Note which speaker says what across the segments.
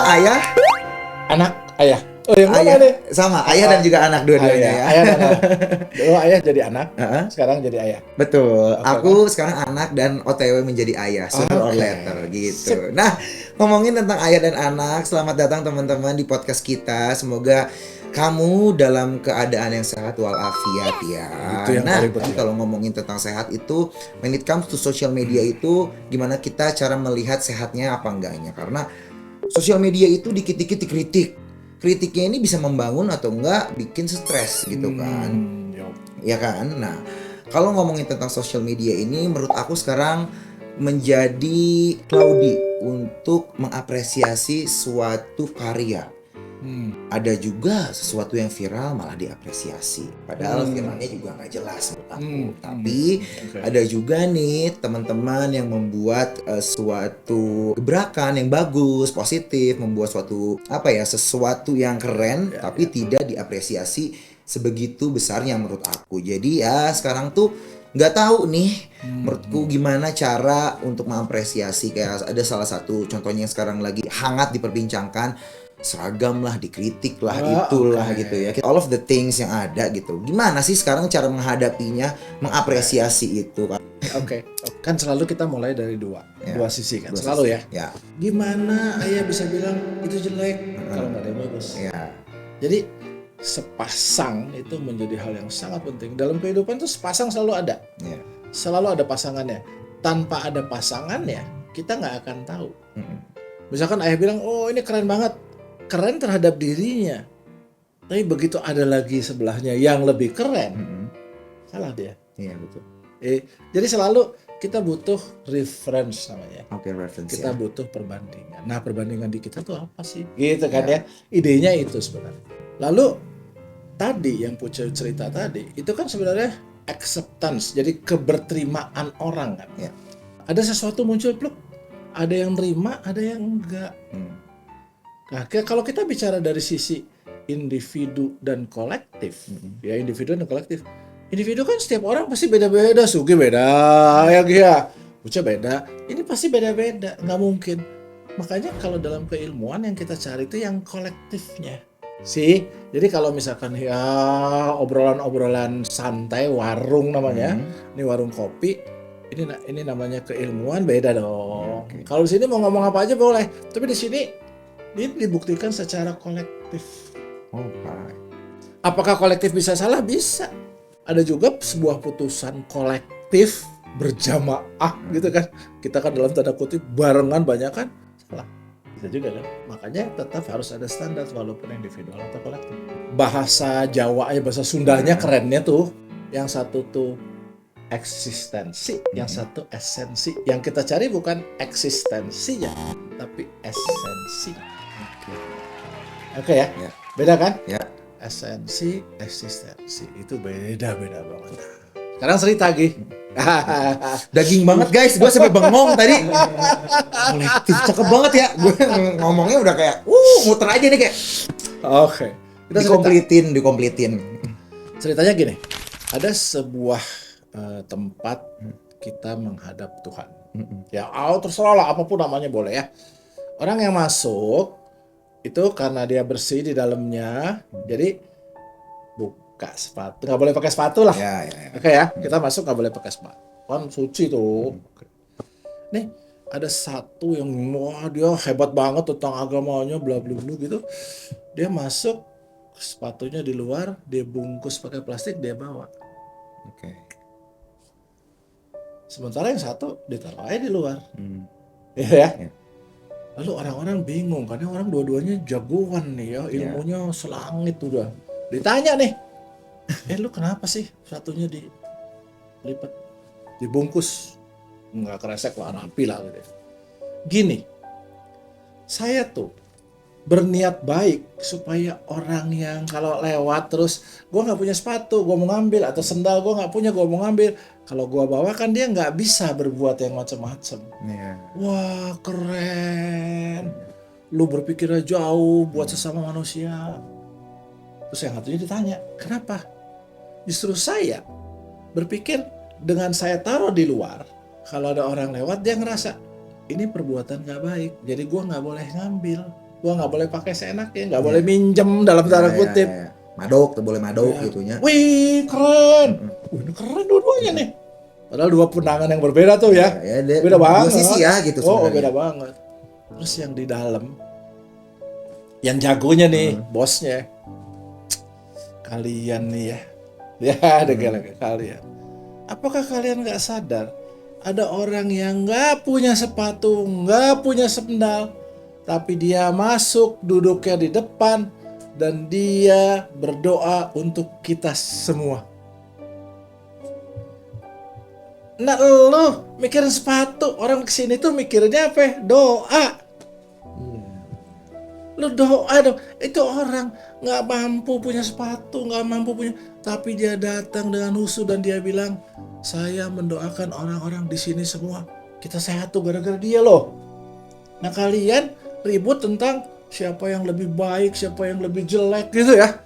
Speaker 1: ayah,
Speaker 2: Anak, ayah. Oh yang mana
Speaker 1: ayah
Speaker 2: nih?
Speaker 1: sama ayah dan juga anak dua-duanya ya.
Speaker 2: Ayah dan anak. Dulu ayah jadi anak,
Speaker 1: Heeh.
Speaker 2: sekarang jadi ayah.
Speaker 1: Betul.
Speaker 2: Oke,
Speaker 1: Aku sekarang anak dan OTW menjadi ayah, sooner or
Speaker 2: Oke.
Speaker 1: later gitu.
Speaker 2: Sip.
Speaker 1: Nah, ngomongin tentang ayah dan anak, selamat datang teman-teman di podcast kita. Semoga kamu dalam keadaan yang sehat walafiat ya.
Speaker 2: Itu yang
Speaker 1: Nah,
Speaker 2: paling penting.
Speaker 1: kalau ngomongin tentang sehat itu, when it comes to social media itu, gimana kita cara melihat sehatnya apa enggaknya? Karena sosial media itu dikit-dikit dikritik. Kritiknya ini bisa membangun atau enggak bikin stres gitu kan.
Speaker 2: Yup.
Speaker 1: Ya kan? Nah, kalau ngomongin tentang social media ini menurut aku sekarang menjadi cloudy untuk mengapresiasi suatu karya. Ada juga sesuatu yang viral malah diapresiasi. Padahal viralnya juga nggak jelas menurut aku. Tapi ada juga nih teman-teman yang membuat suatu gebrakan yang bagus, positif, membuat suatu sesuatu yang keren, tapi tidak diapresiasi sebegitu besarnya menurut aku. Jadi ya sekarang tuh nggak tahu nih menurutku gimana cara untuk mengapresiasi. Kayak ada salah satu contohnya yang sekarang lagi hangat diperbincangkan, seragam lah, dikritik lah, itulah gitu ya. All of the things yang ada gitu. Gimana sih sekarang cara menghadapinya, mengapresiasi itu kan?
Speaker 2: Oke. Kan selalu kita mulai dari dua sisi kan.
Speaker 1: Dua
Speaker 2: Selalu
Speaker 1: sisi.
Speaker 2: ya.
Speaker 1: Ya.
Speaker 2: Gimana ayah bisa bilang itu jelek kalau nggak ada yang bagus?
Speaker 1: Ya.
Speaker 2: Jadi sepasang itu menjadi hal yang sangat penting. Dalam kehidupan tuh sepasang selalu ada.
Speaker 1: Ya.
Speaker 2: Selalu ada pasangannya. Tanpa ada pasangannya, kita nggak akan tahu. Misalkan ayah bilang, oh ini keren banget. Keren terhadap dirinya. Tapi begitu ada lagi sebelahnya yang lebih keren, salah dia.
Speaker 1: Iya betul.
Speaker 2: Jadi selalu kita butuh reference namanya.
Speaker 1: Oke, reference
Speaker 2: Kita
Speaker 1: ya.
Speaker 2: butuh perbandingan. Nah, perbandingan di kita tuh apa sih? Gitu kan ya. Idenya itu sebenarnya. Lalu tadi yang Puce cerita tadi, itu kan sebenarnya acceptance. Jadi keberterimaan orang kan.
Speaker 1: Ya.
Speaker 2: Ada sesuatu muncul pluk, ada yang terima, ada yang enggak. Nah, kalau kita bicara dari sisi individu dan kolektif, ya individu dan kolektif. Individu kan setiap orang pasti beda-beda, Sugi beda, ya, Puce beda. Ini pasti beda-beda, nggak mungkin. Makanya kalau dalam keilmuan yang kita cari itu yang kolektifnya. Sih, jadi kalau misalkan ya obrolan-obrolan santai warung namanya, ini warung kopi, ini namanya keilmuan beda dong. Kalau di sini mau ngomong apa aja boleh, tapi di sini ini dibuktikan secara kolektif. Apakah kolektif bisa salah? Bisa. Ada juga sebuah putusan kolektif berjamaah gitu kan. Kita kan dalam tanda kutip barengan banyak kan salah. Bisa juga kan. Makanya tetap harus ada standar walaupun individual atau kolektif. Bahasa Jawa, bahasa Sundanya kerennya tuh. Yang satu tuh eksistensi, yang satu esensi. Yang kita cari bukan eksistensinya, tapi esensi. Oke ya? Beda kan?
Speaker 1: Ya.
Speaker 2: Esensi, eksistensi itu beda-beda banget. Sekarang cerita Gi.
Speaker 1: Daging banget guys, gue sampai bengong tadi. Kolektif, cakep banget ya. Gue ngomongnya udah kayak, muter aja nih kayak.
Speaker 2: Oke. Kita
Speaker 1: Dikomplitin.
Speaker 2: Ceritanya gini, ada sebuah tempat kita menghadap Tuhan. Ya, terserah lah apapun namanya boleh ya. Orang yang masuk itu karena dia bersih di dalamnya, jadi buka sepatu, nggak boleh pakai sepatu lah.
Speaker 1: Ya.
Speaker 2: Oke ya, kita masuk nggak boleh pakai sepatu, kan suci tuh. Nih ada satu yang wah dia hebat banget tentang agamanya, bla bla bla gitu. Dia masuk, sepatunya di luar, dia bungkus pakai plastik, dia bawa. Sementara yang satu ditaruh aja di luar, ya. Lalu orang-orang bingung karena orang dua-duanya jagoan nih ya, ilmunya selangit udah. Ditanya nih, lu kenapa sih satunya dilipat, dibungkus, nggak kresek lah, rapi lah gitu. Gini, saya tuh berniat baik supaya orang yang kalau lewat terus gue nggak punya sepatu, gue mau ngambil, atau sendal gue nggak punya, gue mau ngambil. Kalau gue bawa kan dia nggak bisa berbuat yang macam-macam. Wah keren, lu berpikirnya jauh buat sesama manusia. Terus yang satunya ditanya, kenapa? Justru saya berpikir dengan saya taruh di luar, kalau ada orang lewat dia ngerasa ini perbuatan nggak baik, jadi gue nggak boleh ngambil. gua nggak boleh pakai seenaknya, nggak boleh minjem dalam tanda kutip.
Speaker 1: Madok, tuh boleh madok gitunya.
Speaker 2: Wih, keren. Wih, ini keren dua-duanya nih. Padahal dua pandangan yang berbeda tuh ya. Beda banget.
Speaker 1: Dua sisi ya gitu sebenarnya.
Speaker 2: Beda banget. Terus yang di dalam, yang jagonya nih, bosnya. Kalian nih ya. Ya, ada kalian. Apakah kalian nggak sadar? Ada orang yang nggak punya sepatu, nggak punya sendal, tapi dia masuk duduknya di depan dan dia berdoa untuk kita semua. Nah, lo mikirin sepatu, orang kesini tuh mikirnya apa? Doa. Lo doa dong. Itu orang nggak mampu punya sepatu, nggak mampu punya, tapi dia datang dengan husu dan dia bilang, saya mendoakan orang-orang di sini semua kita sehat tuh gara-gara dia loh. Nah, kalian ribut tentang siapa yang lebih baik, siapa yang lebih jelek gitu ya,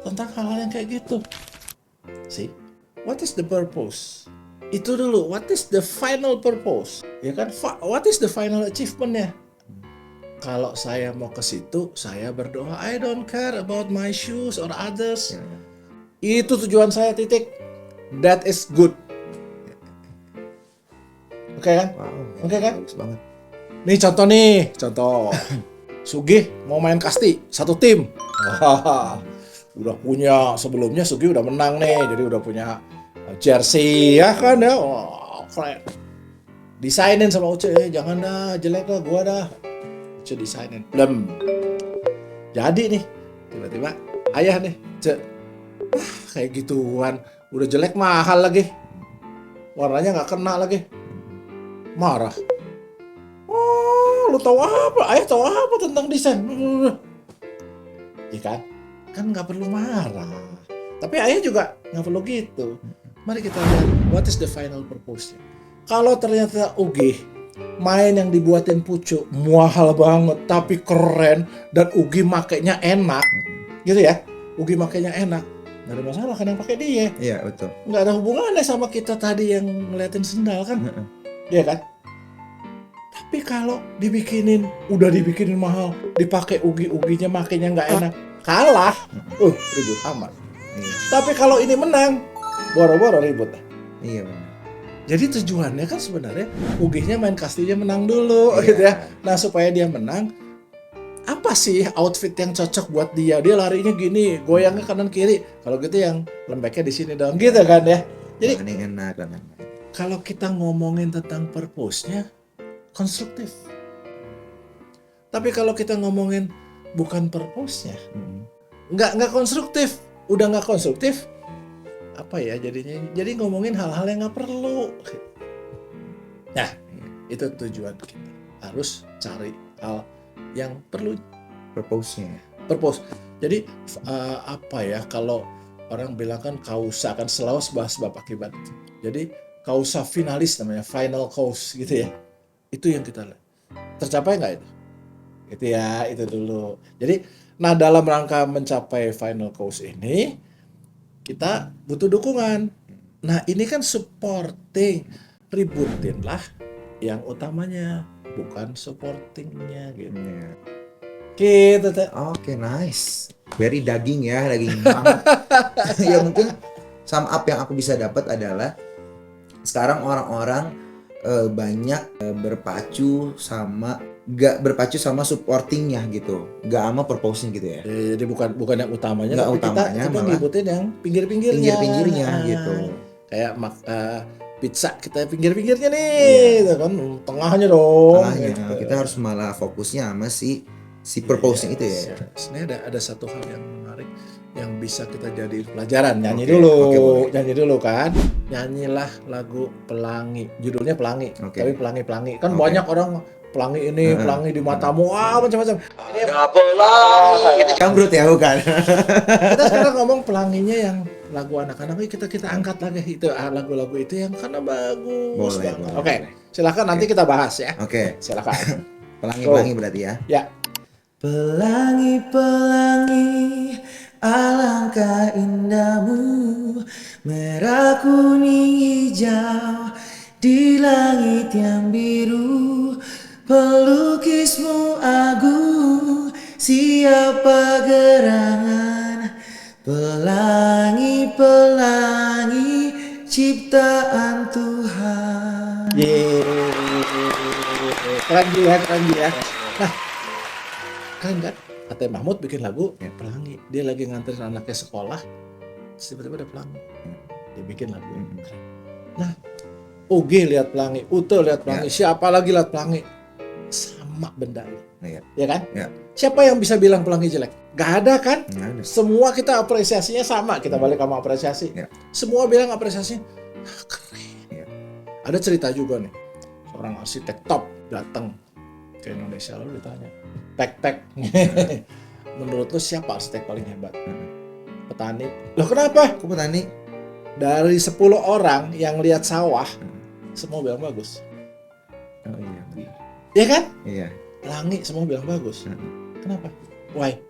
Speaker 2: tentang hal-hal yang kayak gitu. See, what is the purpose? Itu dulu, what is the final purpose? Ya kan, what is the final achievementnya? Kalau saya mau ke situ, saya berdoa, I don't care about my shoes or others. Itu tujuan saya, titik. That is good. Oke kan? Oke kan?
Speaker 1: Bagus banget.
Speaker 2: Nih contoh. Sugih mau main kasti, satu tim. Udah punya, sebelumnya Sugih udah menang nih, jadi udah punya jersey ya kan ya. Keren. Desainin sama Uce, jangan dah, jelek lah gua dah. Uce desainin. Jadi nih, tiba-tiba ayah nih, kayak gituan, udah jelek mahal lagi. Warnanya nggak kena lagi. Marah. Oh, lu tahu apa? Ayah tahu apa tentang desain? Iya kan? Kan nggak perlu marah. Tapi ayah juga nggak perlu gitu. Mari kita lihat what is the final purpose-nya. Kalau ternyata Ugi main yang dibuatin Pucuk mahal banget tapi keren dan Ugi makainya enak, gitu ya? Ugi makainya enak, nggak ada masalah kan yang pakai dia.
Speaker 1: Iya betul.
Speaker 2: Nggak ada hubungannya sama kita tadi yang ngeliatin sendal kan? Iya kan? Tapi kalau udah dibikinin mahal, dipakai Uginya makainya nggak enak, kalah, ribut amat.
Speaker 1: Iya.
Speaker 2: Tapi kalau ini menang, boro-boro ribut.
Speaker 1: Iya bang.
Speaker 2: Jadi tujuannya kan sebenarnya Uginya main kastinya menang dulu, gitu ya. Nah supaya dia menang, apa sih outfit yang cocok buat dia? Dia larinya gini, goyangnya kanan kiri. Kalau gitu yang lembeknya di sini dong, gitu kan ya. Jadi
Speaker 1: enak dan
Speaker 2: kalau kita ngomongin tentang purpose-nya, konstruktif. Tapi kalau kita ngomongin bukan purpose-nya, nggak konstruktif. Udah nggak konstruktif, apa ya jadinya? Jadi ngomongin hal-hal yang nggak perlu. Nah, itu tujuan kita. Harus cari hal yang perlu.
Speaker 1: Purpose-nya.
Speaker 2: Purpose. Jadi apa ya? Kalau orang bilang kan kausa, kan selalu bahas sebab akibat. Jadi kausa finalis namanya, final cause gitu ya. Itu yang kita lihat. Tercapai nggak itu? Itu ya, itu dulu. Jadi, nah dalam rangka mencapai final cause ini, kita butuh dukungan. Nah ini kan supporting, ributin lah yang utamanya, bukan supportingnya gitu. Gitu tuh.
Speaker 1: Oke, nice. Very daging ya, daging banget. Ya mungkin sum up yang aku bisa dapat adalah sekarang orang-orang banyak berpacu sama supportingnya gitu, nggak sama purpose-nya gitu ya.
Speaker 2: Jadi bukan yang utamanya,
Speaker 1: nggak
Speaker 2: tapi
Speaker 1: utamanya,
Speaker 2: kita ngikutin yang pinggir-pinggirnya
Speaker 1: gitu.
Speaker 2: Kayak pizza kita pinggir-pinggirnya nih, gitu kan, tengahnya dong.
Speaker 1: Tengahnya,
Speaker 2: gitu.
Speaker 1: kita harus malah fokusnya sama si purpose-nya itu ya.
Speaker 2: Sebenarnya ada satu hal yang menarik yang bisa kita jadi pelajaran. Nyanyi dulu kan. Nyanyilah lagu Pelangi. Judulnya Pelangi. Tapi pelangi kan banyak orang pelangi ini, pelangi di matamu, macam-macam. Ini
Speaker 1: pelangi. Kambrut ya bukan.
Speaker 2: Kita sekarang ngomong pelanginya yang lagu anak-anak, kita angkat lagi itu lagu-lagu itu yang karena bagus banget. Oke, silakan nanti kita bahas ya.
Speaker 1: Oke.
Speaker 2: Silakan.
Speaker 1: Pelangi berarti ya.
Speaker 2: Ya.
Speaker 1: Pelangi, alangkah indahmu, merah kuning hijau di langit yang biru, pelukismu agung, Pelangi-pelangi ciptaan Tuhan.
Speaker 2: Keren ya. Nah, keren kan? Katanya Mahmud bikin lagu Pelangi. Dia lagi nganterin anaknya sekolah, terus tiba-tiba ada pelangi. Dia bikin lagu. Keren. Nah, Ugi lihat pelangi, Ute lihat pelangi, siapa lagi lihat pelangi? Sama benda ini. Ya kan?
Speaker 1: Ya.
Speaker 2: Siapa yang bisa bilang pelangi jelek? Gak ada kan?
Speaker 1: Nggak ada.
Speaker 2: Semua kita apresiasinya sama. Kita balik sama apresiasi.
Speaker 1: Ya.
Speaker 2: Semua bilang apresiasinya keren.
Speaker 1: Ya.
Speaker 2: Ada cerita juga nih. Seorang arsitek top datang ke Indonesia lalu ditanya, tek. Menurut lu siapa arsitek paling hebat? Petani. Loh kenapa?
Speaker 1: Kok petani?
Speaker 2: Dari 10 orang yang lihat sawah, semua bilang bagus.
Speaker 1: Oh iya.
Speaker 2: Iya kan?
Speaker 1: Iya.
Speaker 2: Pelangi semua bilang bagus. Kenapa? Why?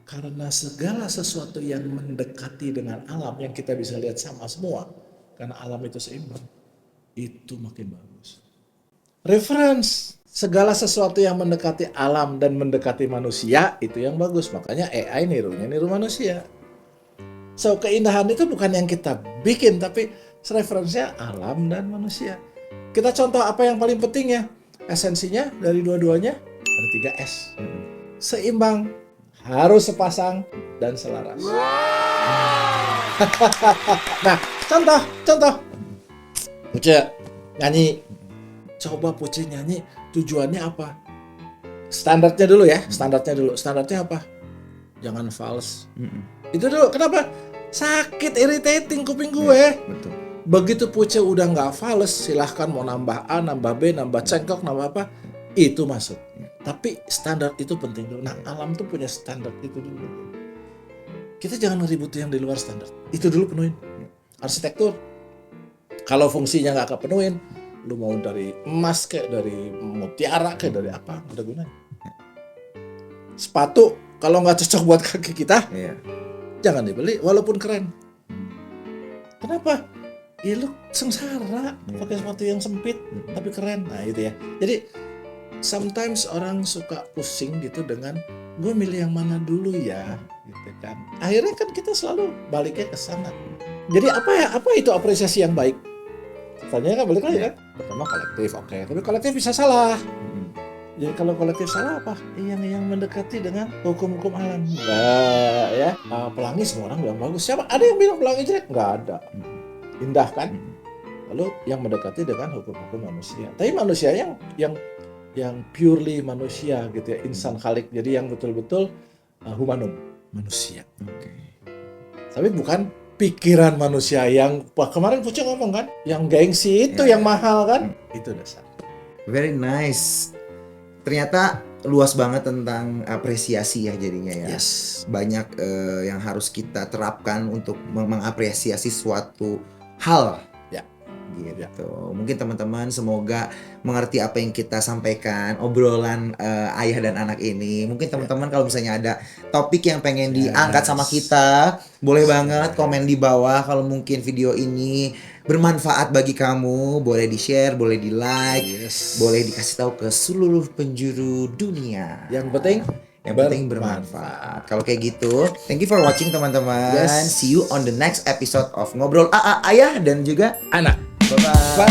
Speaker 2: Karena segala sesuatu yang mendekati dengan alam yang kita bisa lihat sama semua, karena alam itu seimbang, itu makin bagus. Reference, segala sesuatu yang mendekati alam dan mendekati manusia itu yang bagus. Makanya AI niru manusia. So keindahan itu bukan yang kita bikin, tapi referensinya alam dan manusia. Kita contoh apa yang paling penting ya, esensinya dari dua-duanya ada 3S. Seimbang, harus sepasang, dan selaras. Nah, contoh. Puce nyanyi. Coba Puce nyanyi, tujuannya apa? Standarnya dulu. Standarnya apa? Jangan fals. Itu dulu. Kenapa? Sakit, irritating kuping gue.
Speaker 1: Betul.
Speaker 2: Begitu Puce udah nggak fals, silahkan mau nambah A, nambah B, nambah cengkok, nambah apa, itu masuk. Tapi standar itu penting dulu. Nah, alam tuh punya standar itu dulu. Kita jangan ngeribut yang di luar standar. Itu dulu penuhin. Arsitektur, kalau fungsinya nggak kepenuhin, lu mau dari emas kayak dari mutiara kayak dari apa, nggak ada gunanya. Sepatu, kalau nggak cocok buat kaki kita, jangan dibeli walaupun keren. Kenapa? Ya lu sengsara pakai sepatu yang sempit tapi keren. Nah itu ya. Jadi sometimes orang suka pusing gitu dengan gue milih yang mana dulu ya, gitu kan. Akhirnya kan kita selalu baliknya ke sana. Jadi apa itu apresiasi yang baik? Tanya kan balik lagi kan. Pertama kolektif, oke. Tapi kolektif bisa salah. Jadi kalau kolektif salah apa? Yang mendekati dengan hukum-hukum alam. Nah, ya. Pelangi semua orang bilang bagus. Siapa? Ada yang bilang pelangi jelek? Nggak ada. Indah kan? Lalu yang mendekati dengan hukum-hukum manusia. Tapi manusia yang purely manusia gitu ya, insan khalik. Jadi yang betul-betul humanum, manusia. Tapi bukan pikiran manusia yang kemarin Puce ngomong kan, yang gengsi itu yang mahal kan? Itu dasar.
Speaker 1: Very nice. Ternyata luas banget tentang apresiasi ya jadinya ya.
Speaker 2: Yes.
Speaker 1: Banyak yang harus kita terapkan untuk mengapresiasi suatu hal. Gitu. Mungkin teman-teman semoga mengerti apa yang kita sampaikan, obrolan ayah dan anak ini. Mungkin teman-teman kalau misalnya ada topik yang pengen diangkat sama kita, boleh banget komen di bawah. Kalau mungkin video ini bermanfaat bagi kamu, boleh di-share, boleh di-like, boleh dikasih tahu ke seluruh penjuru dunia.
Speaker 2: Yang penting
Speaker 1: bermanfaat. Kalau kayak gitu, thank you for watching teman-teman. See you on the next episode of Ngobrol Ayah dan juga
Speaker 2: Anak.
Speaker 1: Bye-bye.